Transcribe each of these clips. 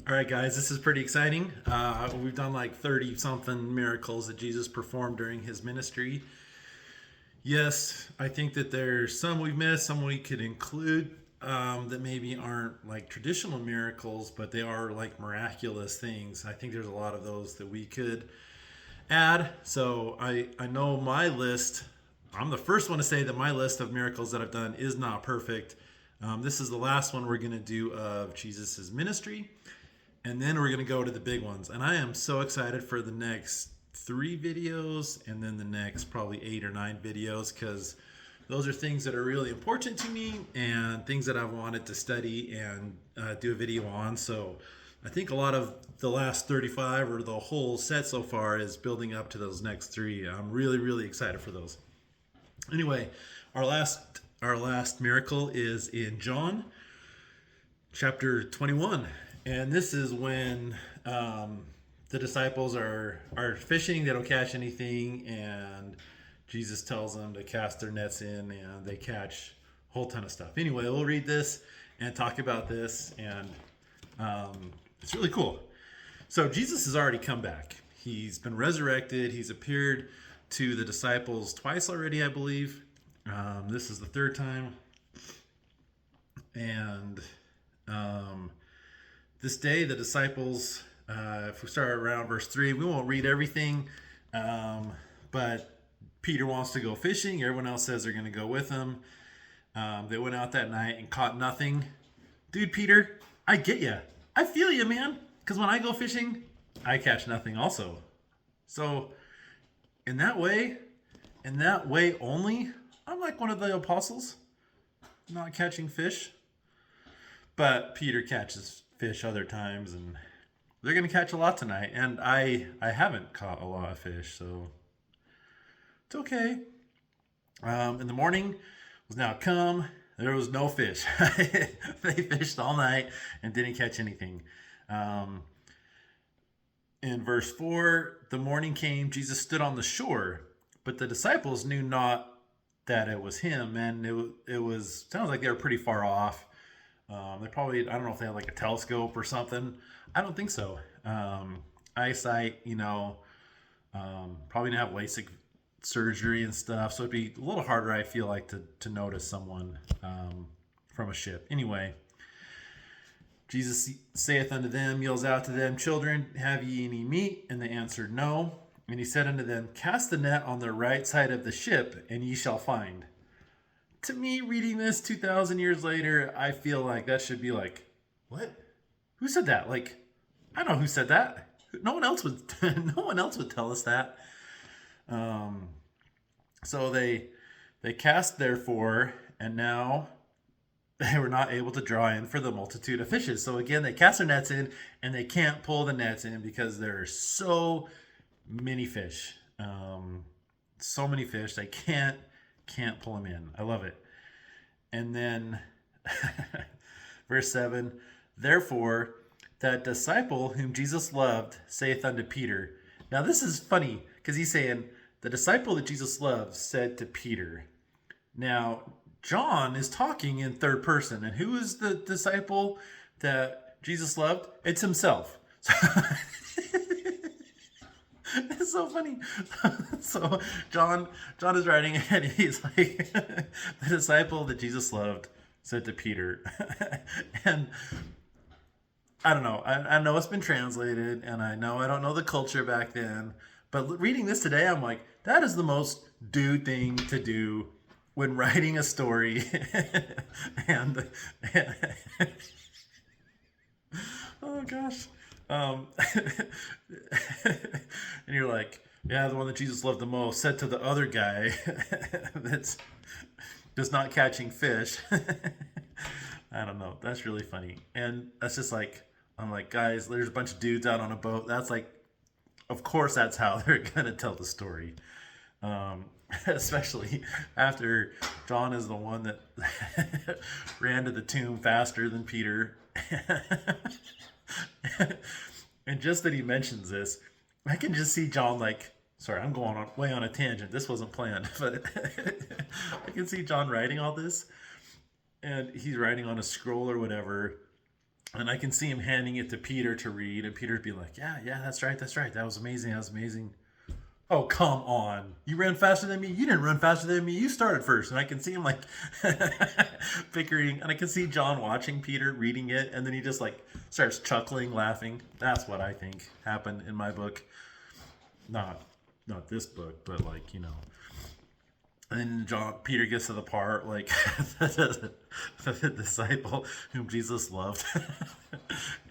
All right, guys, this is pretty exciting. We've done like 30 something miracles that Jesus performed during his ministry. Yes, I think that there's some we've missed, some we could include that maybe aren't like traditional miracles, but they are like miraculous things. I think there's a lot of those that we could add. So I know my list, I'm the first one to say that my list of miracles that I've done is not perfect. This is the last one we're going to do of Jesus's ministry. And then we're going to go to the big ones. And I am so excited for the next 3 videos and then the next probably 8 or 9 videos because those are things that are really important to me and things that I've wanted to study and do a video on. So I think a lot of the last 35 or the whole set so far is building up to those next 3. I'm really, really excited for those. Anyway, our last miracle is in John chapter 21. And this is when the disciples are fishing. They don't catch anything. And Jesus tells them to cast their nets in and they catch a whole ton of stuff. Anyway, we'll read this and talk about this. And it's really cool. So Jesus has already come back. He's been resurrected. He's appeared to the disciples twice already, I believe. This is the third time. And this day, the disciples, if we start around verse 3, we won't read everything, but Peter wants to go fishing. Everyone else says they're going to go with him. They went out that night and caught nothing. Dude, Peter, I get you. I feel you, man. Because when I go fishing, I catch nothing also. So, in that way only, I'm like one of the apostles, not catching fish. But Peter catches fish other times, and they're going to catch a lot tonight. And I haven't caught a lot of fish, so it's okay. In the morning was now come. There was no fish. They fished all night and didn't catch anything. In verse 4, the morning came, Jesus stood on the shore, but the disciples knew not that it was him, and it was sounds like they were pretty far off. They probably, I don't know if they had like a telescope or something. I don't think so. Eyesight, probably didn't have LASIK surgery and stuff, so it'd be a little harder, I feel like, to notice someone from a ship. Anyway, Jesus saith unto them, yells out to them, Children, have ye any meat? And they answered, No. And he said unto them, Cast the net on the right side of the ship, and ye shall find. To me, reading this 2,000 years later, I feel like that should be like, what? Who said that? Like, I know who said that. No one else would. No one else would tell us that. So they cast therefore, and now they were not able to draw in for the multitude of fishes. So again, they cast their nets in, and they can't pull the nets in because there are so many fish. So many fish, they can't pull them in. I love it. And then verse 7, Therefore that disciple whom Jesus loved saith unto Peter. Now this is funny because he's saying the disciple that Jesus loved said to Peter. Now John is talking in third person, and who is the disciple that Jesus loved? It's himself. It's so funny. So John is writing, and he's like, the disciple that Jesus loved said to Peter. And I don't know. I know it's been translated, and I know I don't know the culture back then. But reading this today, I'm like, that is the most dude thing to do when writing a story. and oh gosh. And you're like, yeah, the one that Jesus loved the most said to the other guy that's just not catching fish. I don't know. That's really funny. And that's just like, I'm like, guys, there's a bunch of dudes out on a boat. That's like, of course, that's how they're going to tell the story. Especially after John is the one that ran to the tomb faster than Peter. And just that he mentions this, I can just see John like, sorry, I'm going way on a tangent. This wasn't planned, but I can see John writing all this, and he's writing on a scroll or whatever, And I can see him handing it to Peter to read, and Peter'd be like, "Yeah, yeah, that's right, that's right. That was amazing. That was amazing." Oh, come on. You ran faster than me? You didn't run faster than me. You started first. And I can see him like bickering. And I can see John watching Peter reading it. And then he just like starts chuckling, laughing. That's what I think happened in my book. Not this book, but like, And then Peter gets to the part like the disciple whom Jesus loved.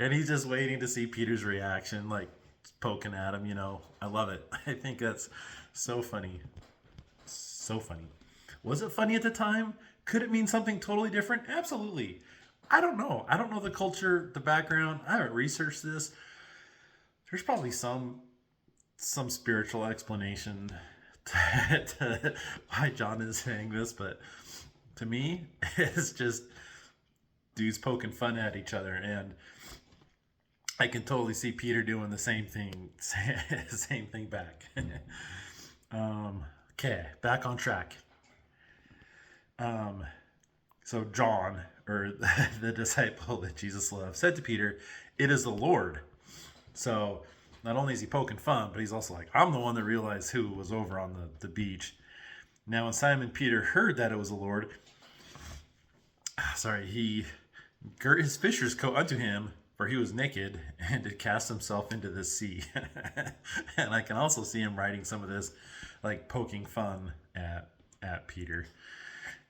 And he's just waiting to see Peter's reaction, like poking at him, I love it. I think that's so funny. So funny. Was it funny at the time? Could it mean something totally different? Absolutely. I don't know. I don't know the culture, the background. I haven't researched this. There's probably some spiritual explanation to why John is saying this, but to me, it's just dudes poking fun at each other, and I can totally see Peter doing the same thing back. Okay, back on track. So John, or the disciple that Jesus loved, said to Peter, "It is the Lord." So not only is he poking fun, but he's also like, "I'm the one that realized who was over on the beach." Now when Simon Peter heard that it was the Lord, he girt his fisher's coat unto him, for he was naked, and did cast himself into the sea. And I can also see him writing some of this, like poking fun at Peter.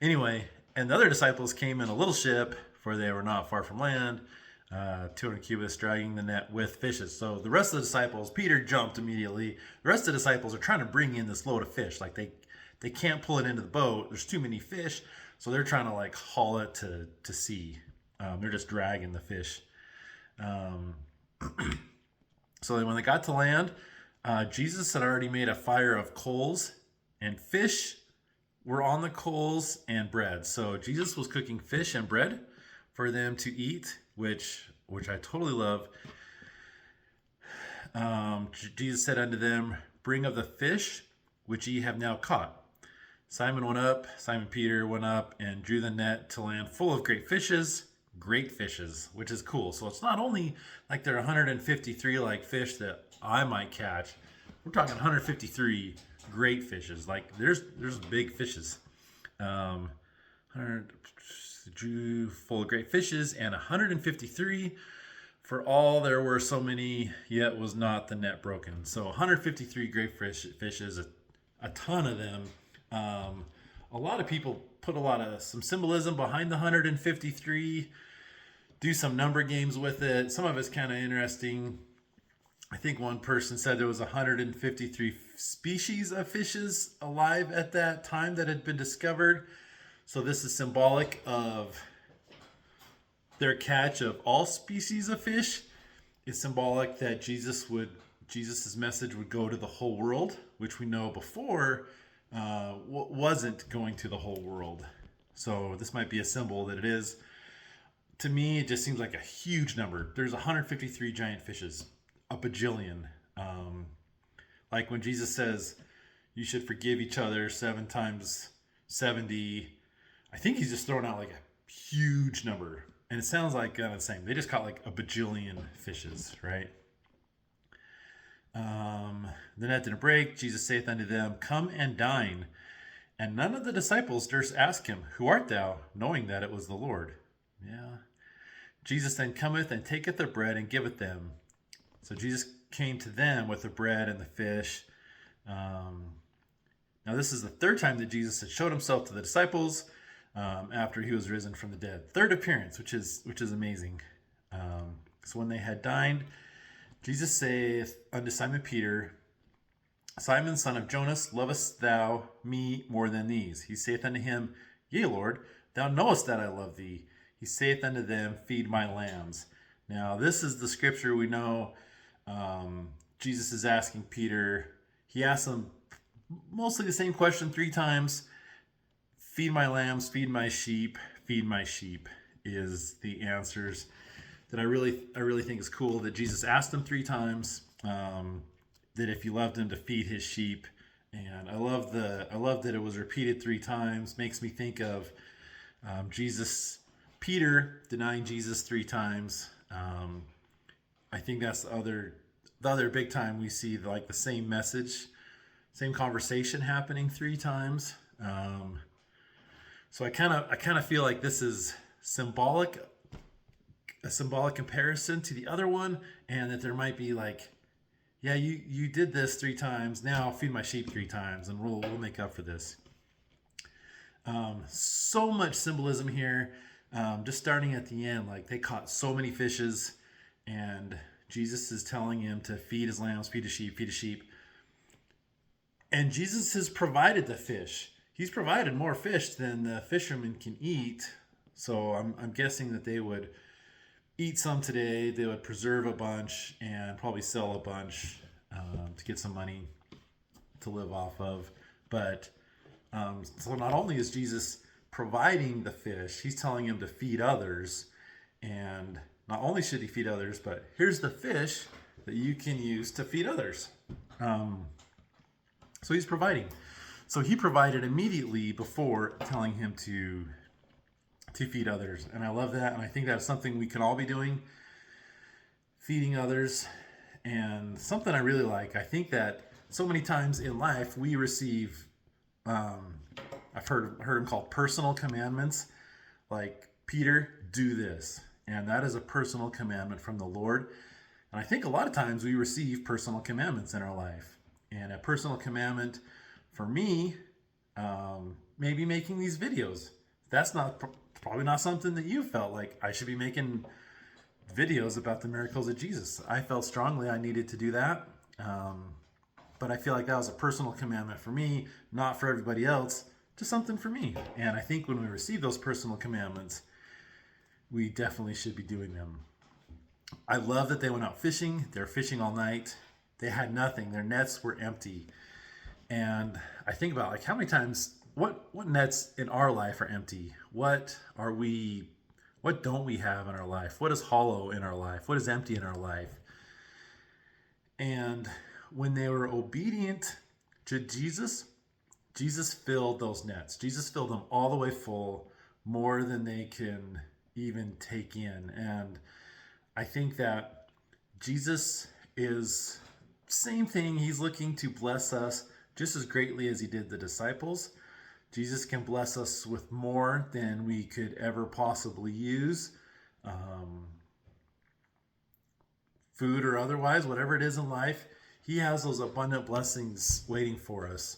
Anyway, and the other disciples came in a little ship, for they were not far from land, 200 cubits, dragging the net with fishes. So the rest of the disciples, Peter jumped immediately. The rest of the disciples are trying to bring in this load of fish. Like they can't pull it into the boat. There's too many fish. So they're trying to like haul it to sea. They're just dragging the fish. So when they got to land, Jesus had already made a fire of coals, and fish were on the coals, and bread. So Jesus was cooking fish and bread for them to eat, which I totally love. Jesus said unto them, "Bring of the fish which ye have now caught." Simon Peter went up and drew the net to land full of great fishes, which is cool. So it's not only like there are 153 like fish that I might catch. We're talking 153 great fishes. Like there's big fishes. 100 drew full of great fishes, and 153. For all there were so many, yet was not the net broken. So 153 great fishes, a ton of them. A lot of people put some symbolism behind the 153, do some number games with it. Some of it's kind of interesting. I think one person said there was 153 species of fishes alive at that time that had been discovered. So this is symbolic of their catch of all species of fish. It's symbolic that Jesus's message would go to the whole world, which we know before wasn't going to the whole world. So this might be a symbol that it is. To me, it just seems like a huge number. There's 153 giant fishes, a bajillion. Like when Jesus says you should forgive each other 7 times 70, I think he's just throwing out like a huge number. And it sounds like the same. They just caught like a bajillion fishes, right? The net didn't break. Jesus saith unto them, "Come and dine." And none of the disciples durst ask him, "Who art thou?" knowing that it was the Lord. Yeah. Jesus then cometh and taketh the bread and giveth them. So Jesus came to them with the bread and the fish. Now this is the third time that Jesus had showed himself to the disciples after he was risen from the dead. Third appearance, which is amazing. So when they had dined, Jesus saith unto Simon Peter, "Simon, son of Jonas, lovest thou me more than these?" He saith unto him, "Yea, Lord, thou knowest that I love thee." He saith unto them, "Feed my lambs." Now this is the scripture we know. Jesus is asking Peter. He asks him mostly the same question 3 times. Feed my lambs, feed my sheep, feed my sheep is the answers that I really think is cool, that Jesus asked him 3 times, that if you loved him, to feed his sheep. And I love that it was repeated 3 times. Makes me think of Peter denying Jesus 3 times. I think that's the other big time we see like the same message, same conversation happening three times. So I kind of feel like this is a symbolic comparison to the other one, and that there might be like, yeah, you did this three times. Now feed my sheep three times, and we'll make up for this. So much symbolism here. Just starting at the end, like they caught so many fishes, and Jesus is telling him to feed his lambs, feed his sheep, feed his sheep. And Jesus has provided the fish. He's provided more fish than the fishermen can eat. So I'm guessing that they would eat some today. They would preserve a bunch and probably sell a bunch to get some money to live off of. But so not only is Jesus providing the fish, he's telling him to feed others. And not only should he feed others, but here's the fish that you can use to feed others. So he's providing. So he provided immediately before telling him to feed others. And I love that. And I think that's something we can all be doing, feeding others. And something I really like, I think that so many times in life we receive, I've heard them called personal commandments, like Peter, do this. And that is a personal commandment from the Lord. And I think a lot of times we receive personal commandments in our life. And a personal commandment for me, maybe making these videos. That's probably not something that you felt like I should be making videos about the miracles of Jesus. I felt strongly I needed to do that. But I feel like that was a personal commandment for me, not for everybody else, just something for me. And I think when we receive those personal commandments, we definitely should be doing them. I love that they went out fishing. They're fishing all night. They had nothing. Their nets were empty. And I think about like how many times, what nets in our life are empty? What don't we have in our life? What is hollow in our life? What is empty in our life? And when they were obedient to Jesus, Jesus filled those nets. Jesus filled them all the way full, more than they can even take in. And I think that Jesus is same thing. He's looking to bless us just as greatly as he did the disciples. Jesus can bless us with more than we could ever possibly use, food or otherwise, whatever it is in life. He has those abundant blessings waiting for us.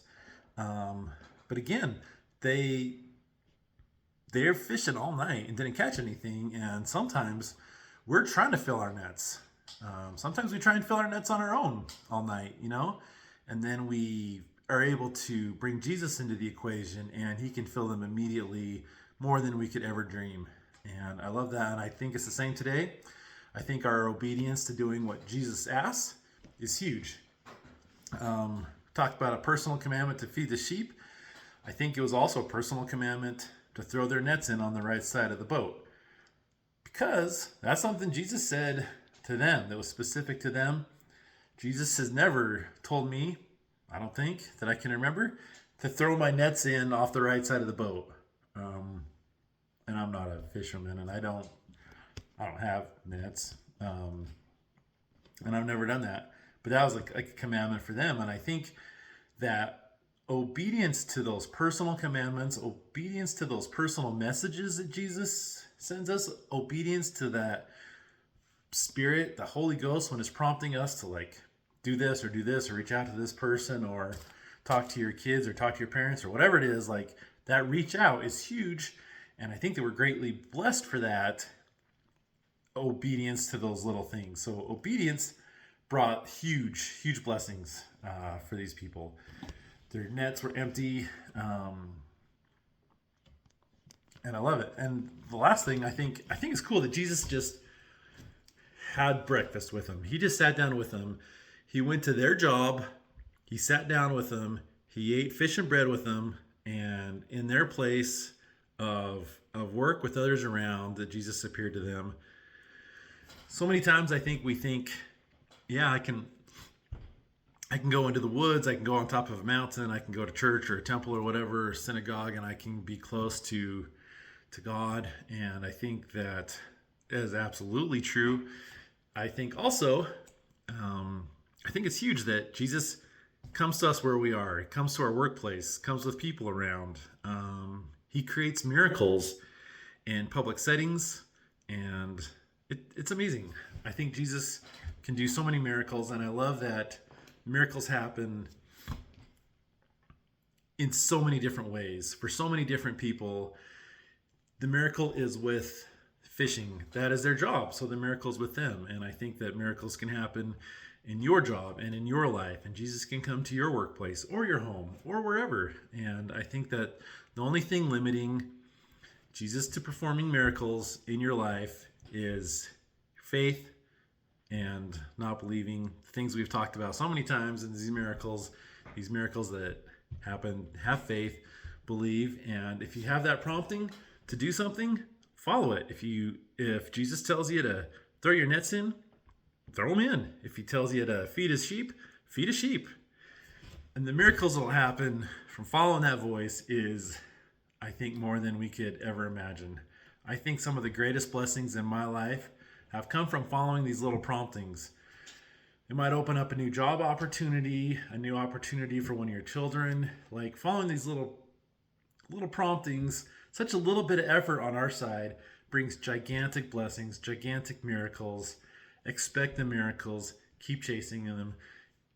But again, they're fishing all night and didn't catch anything. And sometimes we're trying to fill our nets. Sometimes we try and fill our nets on our own all night, and then we are able to bring Jesus into the equation, and he can fill them immediately, more than we could ever dream. And I love that. And I think it's the same today. I think our obedience to doing what Jesus asks is huge. Talked about a personal commandment to feed the sheep. I think it was also a personal commandment to throw their nets in on the right side of the boat, because that's something Jesus said to them that was specific to them. Jesus has never told me, I don't think that I can remember, to throw my nets in off the right side of the boat. And I'm not a fisherman, and I don't have nets, and I've never done that. But that was like a commandment for them. And I think that obedience to those personal commandments, obedience to those personal messages that Jesus sends us, obedience to that Spirit, the Holy Ghost, when it's prompting us to like do this, or reach out to this person, or talk to your kids, or talk to your parents, or whatever it is, like that reach out is huge. And I think that we're greatly blessed for that obedience to those little things. So obedience brought huge blessings for these people. Their nets were empty, and I love it. And the last thing I think it's cool that Jesus just had breakfast with them. He just sat down with them. He went to their job. He sat down with them. He ate fish and bread with them, and in their place of work with others around, that Jesus appeared to them. So many times I think we think, yeah, I can go into the woods, I can go on top of a mountain, I can go to church or a temple or whatever, or synagogue, and I can be close to God. And I think that is absolutely true. I think also, I think it's huge that Jesus comes to us where we are. He comes to our workplace, comes with people around. He creates miracles in public settings, and it's amazing. I think Jesus can do so many miracles, and I love that miracles happen in so many different ways for so many different people. The miracle is with fishing. That is their job. So the miracle is with them. And I think that miracles can happen in your job and in your life. And Jesus can come to your workplace or your home or wherever. And I think that the only thing limiting Jesus to performing miracles in your life is faith and not believing things we've talked about so many times in these miracles that happen. Have faith, believe, and if you have that prompting to do something, follow it. If Jesus tells you to throw your nets in, throw them in. If he tells you to feed his sheep, feed a sheep. And the miracles that will happen from following that voice is, I think, more than we could ever imagine. I think some of the greatest blessings in my life have come from following these little promptings. It might open up a new job opportunity, a new opportunity for one of your children. Like following these little promptings, such a little bit of effort on our side brings gigantic blessings, gigantic miracles. Expect the miracles, keep chasing them.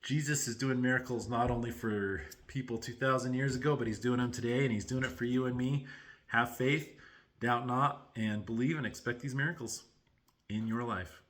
Jesus is doing miracles not only for people 2,000 years ago, but he's doing them today, and he's doing it for you and me. Have faith, doubt not, and believe and expect these miracles in your life.